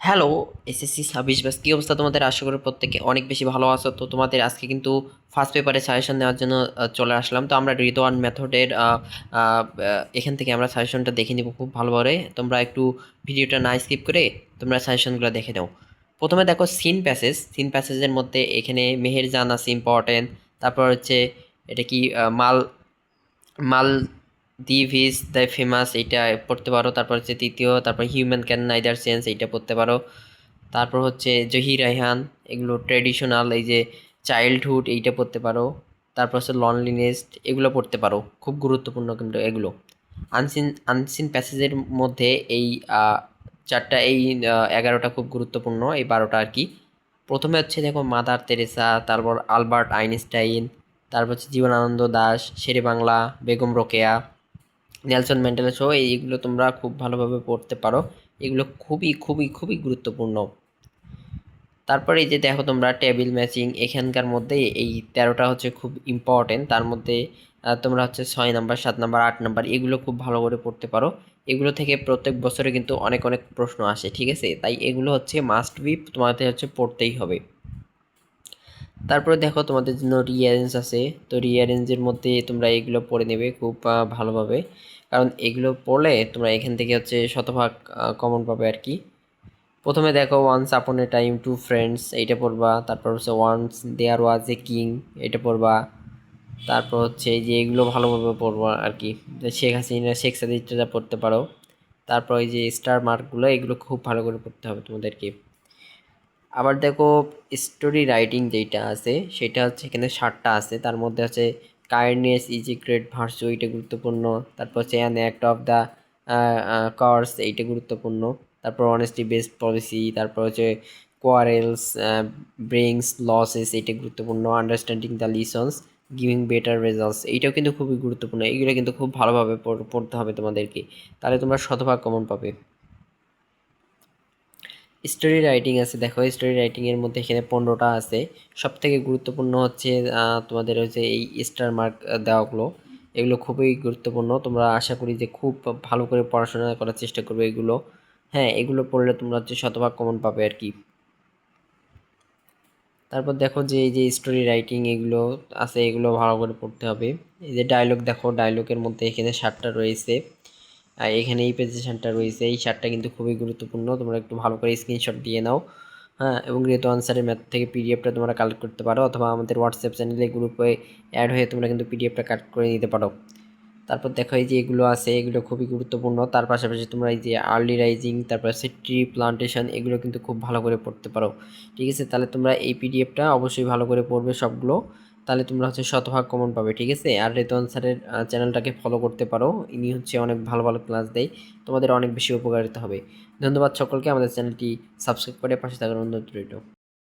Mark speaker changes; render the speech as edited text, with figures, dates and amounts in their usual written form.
Speaker 1: Hello, SSC ২৬ batch কী অবস্থা তোমাদের? আশা করি প্রত্যেকে অনেক বেশি ভালো আছো। তো তোমাদের আজকে কিন্তু ফার্স্ট পেপারে সাজেশন নেওয়ার জন্য চলে আসলাম। তো আমরা রিদওয়ান মেথডের এখান থেকে আমরা সাজেশনটা দেখে নিব খুব ভালোভাবে। তোমরা একটু ভিডিওটা না স্কিপ করে তোমরা সাজেশনগুলো দেখে নাও। প্রথমে দেখো সিন প্যাসেজের মধ্যে এখানে মেহেরজান আছে ইম্পর্টেন্ট। তারপর হচ্ছে এটা কি মালদ্বীপ ইজ দ্য ফেমাস, এইটা পড়তে পারো। তারপর হচ্ছে তৃতীয়, তারপর হিউম্যান ক্যান নাইদার সেন্স, এইটা পড়তে পারো। তারপর হচ্ছে জহির রায়হান, এগুলো ট্রেডিশনাল, এই যে চাইল্ডহুড, এইটা পড়তে পারো। তারপর হচ্ছে লনলিনেস, এগুলো পড়তে পারো, খুব গুরুত্বপূর্ণ কিন্তু এগুলো। আনসিন প্যাসেজের মধ্যে এই চারটা, এই 11টা খুব গুরুত্বপূর্ণ, এই 12টা আর কি। প্রথমে হচ্ছে দেখো মাদার তেরেসা, তারপর আলবার্ট আইনস্টাইন, তারপর হচ্ছে জীবনানন্দ দাশ, শেরে বাংলা, বেগম রোকেয়া, নেলসন ম্যান্ডেলা সহ এইগুলো তোমরা খুব ভালোভাবে পড়তে পারো। এগুলো খুবই খুবই খুবই গুরুত্বপূর্ণ। তারপরে এই যে দেখো তোমরা টেবিল ম্যাচিং, এখানকার মধ্যে এই 13টা হচ্ছে খুব ইম্পর্টেন্ট। তার মধ্যে তোমরা হচ্ছে 6 নাম্বার, 7 নাম্বার, 8 নাম্বার এগুলো খুব ভালো করে পড়তে পারো। এগুলো থেকে প্রত্যেক বছরে কিন্তু অনেক অনেক প্রশ্ন আসে, ঠিক আছে? তাই এগুলো হচ্ছে মাস্ট বি, তোমাদের হচ্ছে পড়তেই হবে। তারপরে দেখো তোমাদের জন্য রিঅ্যারেঞ্জ আছে। তো রিঅ্যারেঞ্জের মধ্যে তোমরা এগুলো পড়ে নেবে খুব ভালোভাবে, কারণ এগুলো পড়লে তোমরা এখান থেকে হচ্ছে শতভাগ কমন পাবে আর কি। প্রথমে দেখো once upon A time to friends, এইটা পড়বা। তারপর হচ্ছে once there was a king, এটা পড়বা। তারপর হচ্ছে এই যে এগুলো ভালোভাবে পড়বা আর কি। শেখ হাসিনা, শেখ সাদিকটা পড়তে পারো। তারপর এই যে স্টার মার্কগুলো, এগুলো খুব ভালো করে পড়তে হবে তোমাদেরকে। আবার দেখো স্টোরি রাইটিং যেইটা আছে সেটা হচ্ছে এখানে 7টা আছে। তার মধ্যে হচ্ছে kindness is a great virtue, এইটা গুরুত্বপূর্ণ। তারপর হচ্ছে অ্যান অ্যাক্ট অফ দ্য কর্স, এইটা গুরুত্বপূর্ণ। তারপর অনেস্টি বেসড পলিসি, তারপর হচ্ছে কোয়ারেলস ব্রিংস লসেস, এইটা গুরুত্বপূর্ণ। Understanding the lessons giving better results, এইটাও কিন্তু খুবই গুরুত্বপূর্ণ। এইগুলো কিন্তু খুব ভালোভাবে পড়তে হবে তোমাদেরকে, তাহলে তোমরা শতভাগ কমন পাবে। স্টোরি রাইটিং আছে, দেখো স্টোরি রাইটিংয়ের মধ্যে এখানে 15টা আছে। সব থেকে গুরুত্বপূর্ণ হচ্ছে তোমাদের হচ্ছে এই স্টার মার্ক দেওয়াগুলো, এগুলো খুবই গুরুত্বপূর্ণ। তোমরা আশা করি যে খুব ভালো করে পড়াশোনা করার চেষ্টা করবে এগুলো। হ্যাঁ, এগুলো পড়লে তোমরা হচ্ছে শতভাগ কমন পাবে আর কি। তারপর দেখো যে এই যে স্টোরি রাইটিং এগুলো আছে, এগুলো ভালো করে পড়তে হবে। এই যে ডায়লগ, দেখো ডায়লগের মধ্যে এখানে 7টা রয়েছে। আর এখানে এই প্রেজেন্টেশনটা রয়েছে, এই 7টা কিন্তু খুবই গুরুত্বপূর্ণ। তোমরা একটু ভালো করে স্ক্রিনশট দিয়ে নাও। হ্যাঁ, এবং রেতো আনসারের ম্যাথ থেকে পিডিএফটা তোমরা কালেক্ট করতে পারো, অথবা আমাদের হোয়াটসঅ্যাপ চ্যানেলে গ্রুপে অ্যাড হয়ে তোমরা কিন্তু পিডিএফটা কালেক্ট করে নিতে পারো। তারপর দেখো এই যে এগুলো আছে, এগুলো খুবই গুরুত্বপূর্ণ। তার পাশাপাশি তোমরা এই যে আর্লি রাইজিং, তারপর হচ্ছে ট্রি প্লান্টেশন, এগুলো কিন্তু খুব ভালো করে পড়তে পারো, ঠিক আছে? তাহলে তোমরা এই পিডিএফটা অবশ্যই ভালো করে পড়বে সবগুলো, তাহলে তোমরা হচ্ছে শতভাগ কমন পাবে, ঠিক আছে? আর রেতন স্যারের চ্যানেলটাকে ফলো করতে পারো, ইনি হচ্ছে অনেক ভালো ভালো ক্লাস দেয়, তোমাদের অনেক বেশি উপকারিতা হবে। ধন্যবাদ সকলকে, আমাদের চ্যানেলটি সাবস্ক্রাইব করে পাশে থাকার অনুরোধ রইল।